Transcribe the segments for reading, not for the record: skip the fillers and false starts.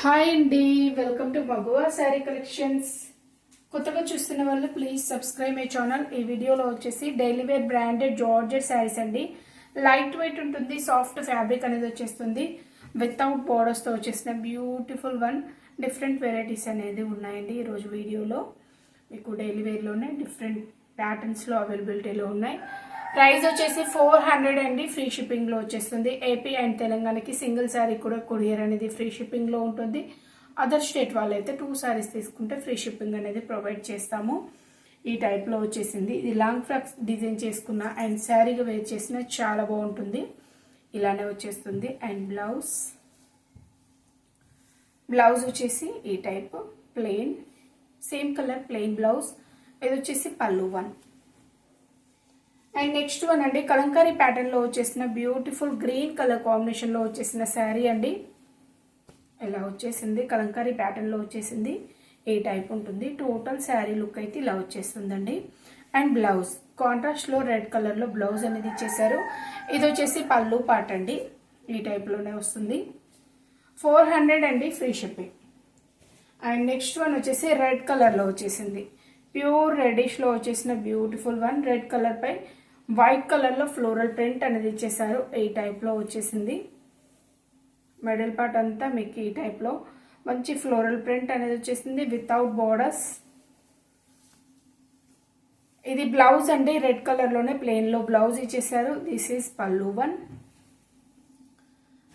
Hi అండి, welcome to మగువా sari collections. కొత్తగా చూస్తున్న వాళ్ళు ప్లీజ్ సబ్స్క్రైబ్ మై ఛానల్. ఈ వీడియోలో వచ్చేసి daily wear branded georgette saris అండి. లైట్ వెయిట్ ఉంటుంది, సాఫ్ట్ ఫ్యాబ్రిక్ అనేది వచ్చేస్తుంది. వితౌట్ బోర్డర్స్తో వచ్చేసిన బ్యూటిఫుల్ వన్ డిఫరెంట్ వెరైటీస్ అనేది ఉన్నాయండి. ఈరోజు వీడియోలో మీకు డైలీ వేర్లోనే డిఫరెంట్ ప్యాటర్న్స్లో అవైలబిలిటీలో ఉన్నాయి. ప్రైస్ వచ్చేసి 400 అండి. ఫ్రీ షిప్పింగ్లో వచ్చేస్తుంది. ఏపీ అండ్ తెలంగాణకి సింగిల్ శారీ కూడా కొరియర్ అనేది ఫ్రీ షిప్పింగ్లో ఉంటుంది. అదర్ స్టేట్ వాళ్ళైతే 2 శారీస్ తీసుకుంటే ఫ్రీ షిప్పింగ్ అనేది ప్రొవైడ్ చేస్తాము. ఈ టైప్లో వచ్చేసింది. ఇది లాంగ్ ఫ్రాక్స్ డిజైన్ చేసుకున్న అండ్ శారీగా వేర్ చేసిన చాలా బాగుంటుంది. ఇలానే వచ్చేస్తుంది. అండ్ బ్లౌజ్ వచ్చేసి ఈ type plain, same colour plain blouse. ఇది వచ్చేసి పళ్ళు వన్. అండ్ నెక్స్ట్ వన్ అండి, కలంకారీ ప్యాటర్న్ లో వచ్చేసిన బ్యూటిఫుల్ గ్రీన్ కలర్ కాంబినేషన్ లో వచ్చేసిన శారీ అండి. ఇలా వచ్చేసింది, కలంకారీ ప్యాటర్న్ లో వచ్చేసింది. ఏ టైప్ ఉంటుంది. టోటల్ శారీ లుక్ అయితే ఇలా వచ్చేస్తుందండి. అండ్ బ్లౌజ్ కాంట్రాస్ట్ లో రెడ్ కలర్ లో బ్లౌజ్ అనేది ఇచ్చేసారు. ఇది వచ్చేసి పళ్ళు పార్ట్ అండి. ఈ టైప్ లోనే వస్తుంది. 400 అండి, free shipping. And next one వచ్చేసి రెడ్ కలర్ లో వచ్చేసింది. ప్యూర్ రెడిష్ లో వచ్చేసిన బ్యూటిఫుల్ వన్. రెడ్ కలర్ పై వైట్ కలర్ లో ఫ్లోరల్ ప్రింట్ అనేది ఇచ్చేసారు. ఈ టైప్ లో వచ్చేసింది. మిడిల్ పార్ట్ అంతా మీకు ఈ టైప్ లో మంచి ఫ్లోరల్ ప్రింట్ అనేది వచ్చేసింది వితౌట్ బోర్డర్స్. ఇది బ్లౌజ్ అండి. రెడ్ కలర్ లోనే ప్లెయిన్ లో బ్లౌజ్ ఇచ్చేసారు. దిస్ ఈస్ పళ్ళు వన్.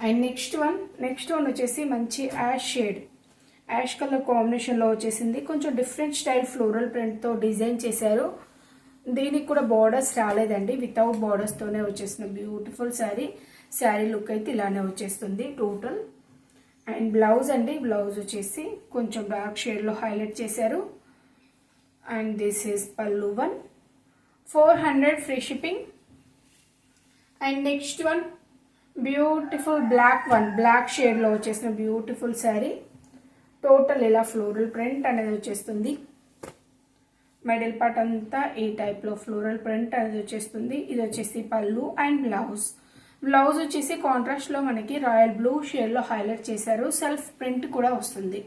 అండ్ నెక్స్ట్ వన్ వచ్చేసి మంచి యాష్ కలర్ కాంబినేషన్ లో వచ్చేసింది. కొంచెం డిఫరెంట్ స్టైల్ ఫ్లోరల్ ప్రింట్ తో డిజైన్ చేశారు. దీనికి కూడా బోర్డర్స్ రాలేదండి. వితౌట్ బోర్డర్స్ తోనే వచ్చేసిన బ్యూటిఫుల్ శారీ లుక్ అయితే ఇలానే వచ్చేస్తుంది టోటల్. అండ్ బ్లౌజ్ అండి. బ్లౌజ్ వచ్చేసి కొంచెం డార్క్ షేడ్ లో హైలైట్ చేశారు. అండ్ దిస్ ఈస్ పళ్ళు one. 400 free shipping. And next one beautiful black shade లో వచ్చేసిన బ్యూటిఫుల్ శారీ. టోటల్ ఇలా ఫ్లోరల్ ప్రింట్ అనేది వచ్చేస్తుంది. మిడిల్ పార్ట్ అంతా ఈ టైప్ లో ఫ్లోరల్ ప్రింట్ అనేది వచ్చేస్తుంది. ఇది వచ్చేసి పళ్ళు. అండ్ బ్లౌజ్ వచ్చేసి కాంట్రాస్ట్ లో మనకి రాయల్ బ్లూ షేడ్ లో హైలైట్ చేశారు. సెల్ఫ్ ప్రింట్ కూడా వస్తుంది.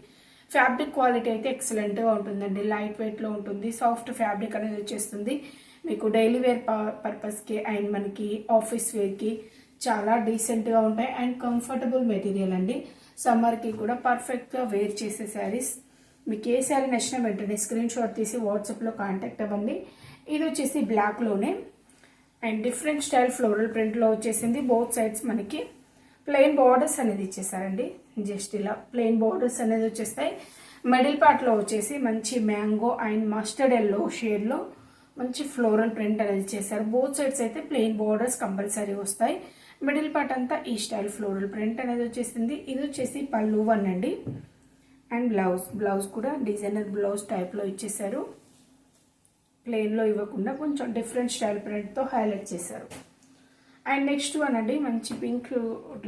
ఫ్యాబ్రిక్ క్వాలిటీ అయితే ఎక్సలెంట్ గా ఉంటుందండి. లైట్ వెయిట్ లో ఉంటుంది. సాఫ్ట్ ఫ్యాబ్రిక్ అనేది వచ్చేస్తుంది. మీకు డైలీ వేర్ పర్పస్ కి అండ్ మనకి ఆఫీస్ వేర్ కి చాలా డీసెంట్ గా ఉంటాయి. అండ్ కంఫర్టబుల్ మెటీరియల్ అండి. సమ్మర్ కి కూడా పర్ఫెక్ట్ గా వేర్ చేసే శారీస్. మీకు ఏ శారీ నచ్చినా వెంటనే స్క్రీన్ షాట్ తీసి వాట్సాప్లో కాంటాక్ట్ అవ్వండి. ఇది వచ్చేసి బ్లాక్లోనే అండ్ డిఫరెంట్ స్టైల్ ఫ్లోరల్ ప్రింట్లో వచ్చేసింది. బోత్ సైడ్స్ మనకి ప్లెయిన్ బార్డర్స్ అనేది ఇచ్చేసారండి. జస్ట్ ఇలా ప్లెయిన్ బార్డర్స్ అనేది వచ్చేస్తాయి. మిడిల్ పార్ట్లో వచ్చేసి మంచి మ్యాంగో అండ్ మస్టర్డ్ ఎల్లో షేడ్లో మంచి ఫ్లోరల్ ప్రింట్ అనేది ఇచ్చేసారు. బోత్ సైడ్స్ అయితే ప్లెయిన్ బార్డర్స్ కంపల్సరీ వస్తాయి. మిడిల్ పార్ట్ అంతా ఈ స్టైల్ ఫ్లోరల్ ప్రింట్ అనేది వచ్చేసింది. ఇది వచ్చేసి పళ్ళు వన్ అండి. అండ్ బ్లౌజ్ కూడా డిజైనర్ బ్లౌజ్ టైప్లో ఇచ్చేసారు. ప్లెయిన్లో ఇవ్వకుండా కొంచెం డిఫరెంట్ స్టైల్ ప్రింట్తో హైలైట్ చేశారు. అండ్ నెక్స్ట్ వన్ అండి, మంచి పింక్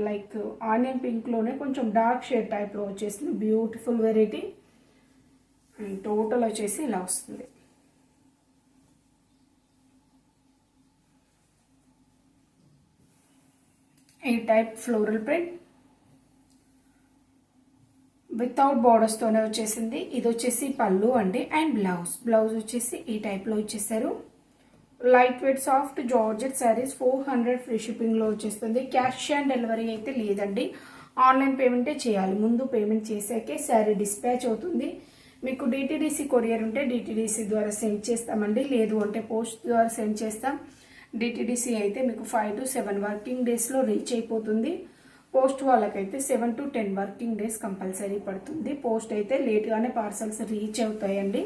లైక్ ఆనియన్ పింక్లోనే కొంచెం డార్క్ షేడ్ టైప్లో వచ్చేసింది. Beautiful variety. అండ్ టోటల్ వచ్చేసి ఇలా వస్తుంది. ఈ type floral print without borders తోనే వచ్చేసింది. ఇది వచ్చేసి పళ్ళు అండి. అండ్ బ్లౌజ్ వచ్చేసి ఈ టైప్ లో ఇచ్చేసారు. Light weight soft georgette saris. 400 free shipping లో వచ్చేస్తుంది. క్యాష్ ఆన్ డెలివరీ అయితే లేదండి. ఆన్లైన్ పేమెంటే చేయాలి. ముందు పేమెంట్ చేశాకే శారీ డిస్పాచ్ అవుతుంది. మీకు డిటిడిసి కొరియర్ ఉంటే డిటిడిసి ద్వారా సెండ్ చేస్తామండి. లేదు అంటే పోస్ట్ ద్వారా సెండ్ చేస్తాం. డిటిడిసి అయితే మీకు 5 to 7 వర్కింగ్ డేస్ లో రీచ్ అయిపోతుంది. పోస్ట్ వాళ్ళకైతే 7 to 10 వర్కింగ్ డేస్ కంపల్సరీ పడుతుంది. పోస్ట్ అయితే లేట్గానే పార్సల్స్ రీచ్ అవుతాయండి.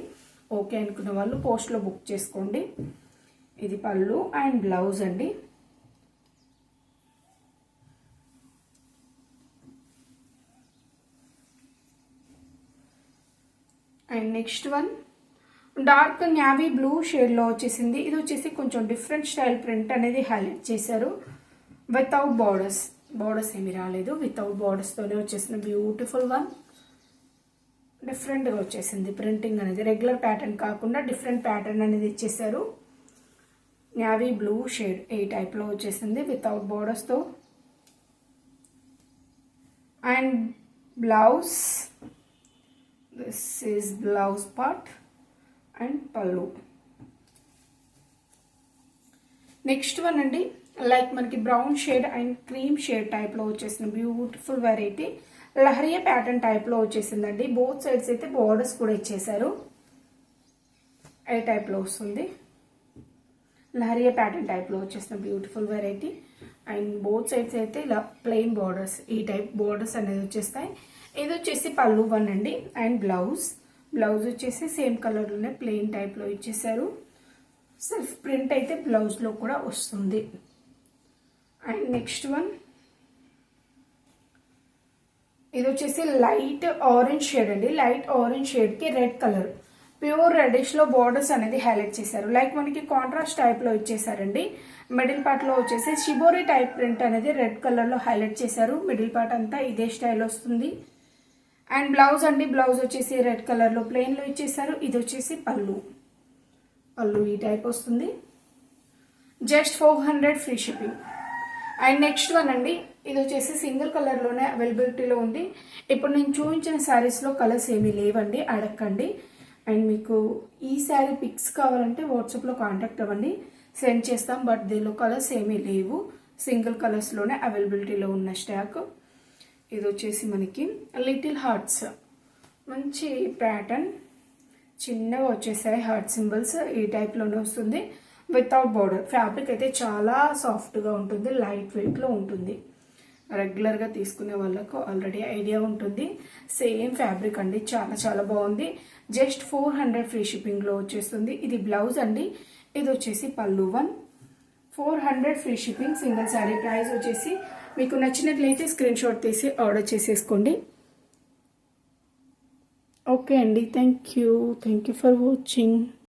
ఓకే అనుకున్న వాళ్ళు పోస్ట్లో బుక్ చేసుకోండి. ఇది పళ్ళు అండ్ బ్లౌజ్ అండి. And next one dark navy blue షేడ్లో వచ్చేసింది. ఇది వచ్చేసి కొంచెం డిఫరెంట్ స్టైల్ ప్రింట్ అనేది హైలైట్ చేశారు. వితౌట్ బోర్డర్స్ ఏమి రాలేదు. వితౌట్ బోర్డర్స్తోనే వచ్చేసిన బ్యూటిఫుల్ వన్. డిఫరెంట్గా వచ్చేసింది ప్రింటింగ్ అనేది. రెగ్యులర్ ప్యాటర్న్ కాకుండా డిఫరెంట్ ప్యాటర్న్ అనేది ఇచ్చేసారు. నేవీ బ్లూ షేడ్ ఈ టైప్లో వచ్చేసింది వితౌట్ బోర్డర్స్తో. And blouse, this is blouse part and పళ్ళు. నెక్స్ట్ వన్ అండి, లైక్ మనకి brown shade and cream shade టైప్లో వచ్చేసిన బ్యూటిఫుల్ వెరైటీ లహరియా ప్యాటర్న్ టైప్లో వచ్చేసిందండి. బోత్ సైడ్స్ అయితే బోర్డర్స్ కూడా ఇచ్చేసారు. ఏ టైప్లో వస్తుంది, లహరియా ప్యాటర్న్ టైప్లో వచ్చేసిన beautiful variety and both sides అయితే ఇలా ప్లెయిన్ బార్డర్స్, ఈ టైప్ బార్డర్స్ అనేది వచ్చేస్తాయి. ఇది వచ్చేసి పళ్ళు వన్ అండి అండ్ బ్లౌజ్ వచ్చేసి సేమ్ కలర్లోనే ప్లెయిన్ టైప్లో ఇచ్చేసారు. సెల్ఫ్ ప్రింట్ అయితే బ్లౌజ్లో కూడా వస్తుంది. అండ్ నెక్స్ట్ వన్, ఇది వచ్చేసి లైట్ ఆరెంజ్ షేడ్ అండి. లైట్ ఆరెంజ్ షేడ్కి రెడ్ కలర్, ప్యూర్ రెడిష్లో బార్డర్స్ అనేది హైలైట్ చేశారు. లైక్ మనకి కాంట్రాస్ట్ టైప్లో ఇచ్చేసారండి. మిడిల్ పార్ట్లో వచ్చేసి షిబోరి టైప్ ప్రింట్ అనేది రెడ్ కలర్లో హైలైట్ చేశారు. మిడిల్ పార్ట్ అంతా ఇదే స్టైల్ వస్తుంది. అండ్ బ్లౌజ్ అండి, బ్లౌజ్ వచ్చేసి రెడ్ కలర్లో ప్లెయిన్లో ఇచ్చేసారు. ఇది వచ్చేసి పళ్ళు ఈ టైప్ వస్తుంది. Just 400 free shipping. And next one అండి, ఇది వచ్చేసి సింగిల్ కలర్లోనే అవైలబిలిటీలో ఉంది. ఇప్పుడు నేను చూపించిన శారీస్లో కలర్స్ ఏమీ లేవండి, అడగండి. అండ్ మీకు ఈ శారీ పిక్స్ కావాలంటే వాట్సాప్లో కాంటాక్ట్ అవ్వండి, సెండ్ చేస్తాం. బట్ దీనిలో కలర్స్ ఏమీ లేవు, సింగిల్ కలర్స్లోనే అవైలబిలిటీలో ఉన్న స్టాక్. ఇది వచ్చేసి మనకి లిటిల్ హార్ట్స్, మంచి ప్యాటర్న్, చిన్నగా వచ్చేసాయి హార్ట్ సింబల్స్. ఈ టైప్లోనే వస్తుంది వితౌట్ బార్డర్. ఫ్యాబ్రిక్ అయితే చాలా సాఫ్ట్గా ఉంటుంది, లైట్ వెయిట్లో ఉంటుంది. రెగ్యులర్గా తీసుకునే వాళ్ళకు ఆల్రెడీ ఐడియా ఉంటుంది. సేమ్ ఫ్యాబ్రిక్ అండి, చాలా చాలా బాగుంది. జస్ట్ 400 ఫ్రీ షిప్పింగ్లో వచ్చేస్తుంది. ఇది బ్లౌజ్ అండి, ఇది వచ్చేసి పళ్ళు one. 400 free shipping. Single sari price వచ్చేసి మీకు నచ్చినట్లయితే స్క్రీన్ షాట్ తీసి ఆర్డర్ చేసేసుకోండి. ఓకే అండి, థ్యాంక్ యూ ఫర్ వాచింగ్.